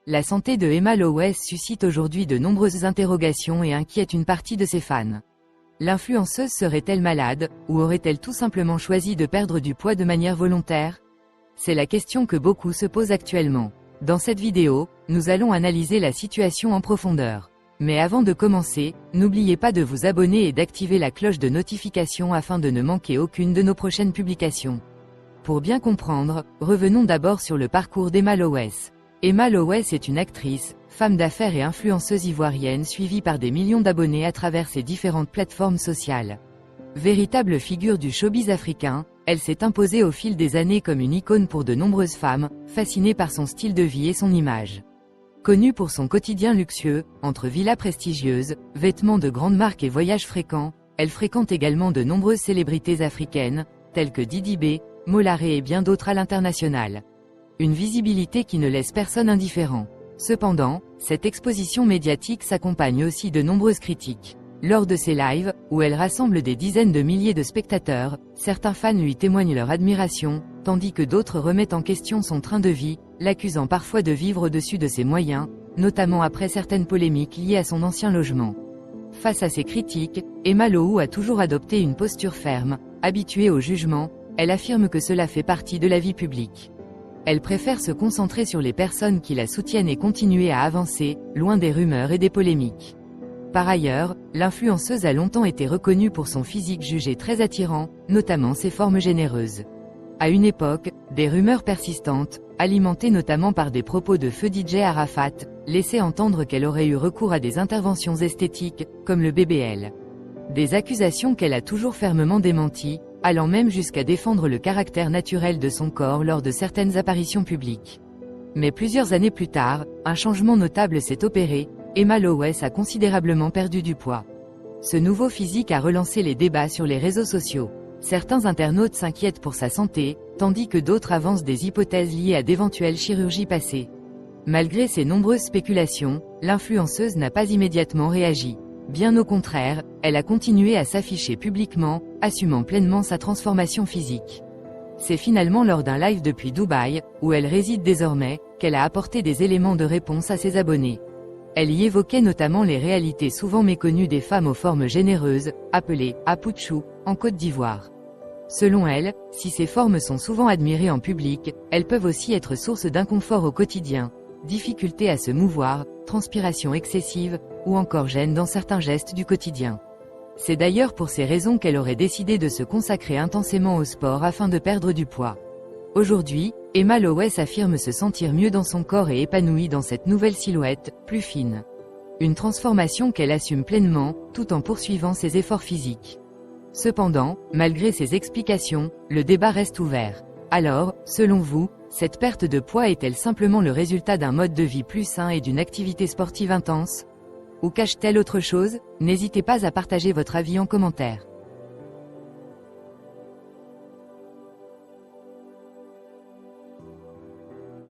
La santé de Emma Lowes suscite aujourd'hui de nombreuses interrogations et inquiète une partie de ses fans. L'influenceuse serait-elle malade, ou aurait-elle tout simplement choisi de perdre du poids de manière volontaire? C'est la question que beaucoup se posent actuellement. Dans cette vidéo, nous allons analyser la situation en profondeur. Mais avant de commencer, n'oubliez pas de vous abonner et d'activer la cloche de notification afin de ne manquer aucune de nos prochaines publications. Pour bien comprendre, revenons d'abord sur le parcours d'Emma Lowes. Emma Lowes est une actrice, femme d'affaires et influenceuse ivoirienne suivie par des millions d'abonnés à travers ses différentes plateformes sociales. Véritable figure du showbiz africain, elle s'est imposée au fil des années comme une icône pour de nombreuses femmes, fascinées par son style de vie et son image. Connue pour son quotidien luxueux, entre villas prestigieuses, vêtements de grandes marques et voyages fréquents, elle fréquente également de nombreuses célébrités africaines, telles que Didi B, Molaré et bien d'autres à l'international. Une visibilité qui ne laisse personne indifférent. Cependant, cette exposition médiatique s'accompagne aussi de nombreuses critiques. Lors de ses lives, où elle rassemble des dizaines de milliers de spectateurs, certains fans lui témoignent leur admiration, tandis que d'autres remettent en question son train de vie, l'accusant parfois de vivre au-dessus de ses moyens, notamment après certaines polémiques liées à son ancien logement. Face à ces critiques, Emma Lowes a toujours adopté une posture ferme, habituée au jugement. Elle affirme que cela fait partie de la vie publique. Elle préfère se concentrer sur les personnes qui la soutiennent et continuer à avancer, loin des rumeurs et des polémiques. Par ailleurs, l'influenceuse a longtemps été reconnue pour son physique jugé très attirant, notamment ses formes généreuses. À une époque, des rumeurs persistantes, alimentées notamment par des propos de feu DJ Arafat, laissaient entendre qu'elle aurait eu recours à des interventions esthétiques, comme le BBL. Des accusations qu'elle a toujours fermement démenties, allant même jusqu'à défendre le caractère naturel de son corps lors de certaines apparitions publiques. Mais plusieurs années plus tard, un changement notable s'est opéré, Emma Lowes a considérablement perdu du poids. Ce nouveau physique a relancé les débats sur les réseaux sociaux. Certains internautes s'inquiètent pour sa santé, tandis que d'autres avancent des hypothèses liées à d'éventuelles chirurgies passées. Malgré ces nombreuses spéculations, l'influenceuse n'a pas immédiatement réagi. Bien au contraire, elle a continué à s'afficher publiquement, assumant pleinement sa transformation physique. C'est finalement lors d'un live depuis Dubaï, où elle réside désormais, qu'elle a apporté des éléments de réponse à ses abonnés. Elle y évoquait notamment les réalités souvent méconnues des femmes aux formes généreuses, appelées « Apouchou » en Côte d'Ivoire. Selon elle, si ces formes sont souvent admirées en public, elles peuvent aussi être source d'inconfort au quotidien, difficulté à se mouvoir, transpiration excessive, ou encore gêne dans certains gestes du quotidien. C'est d'ailleurs pour ces raisons qu'elle aurait décidé de se consacrer intensément au sport afin de perdre du poids. Aujourd'hui, Emma Lowes affirme se sentir mieux dans son corps et épanouie dans cette nouvelle silhouette, plus fine. Une transformation qu'elle assume pleinement, tout en poursuivant ses efforts physiques. Cependant, malgré ces explications, le débat reste ouvert. Alors, selon vous, cette perte de poids est-elle simplement le résultat d'un mode de vie plus sain et d'une activité sportive intense? Ou cache-t-elle autre chose? N'hésitez pas à partager votre avis en commentaire.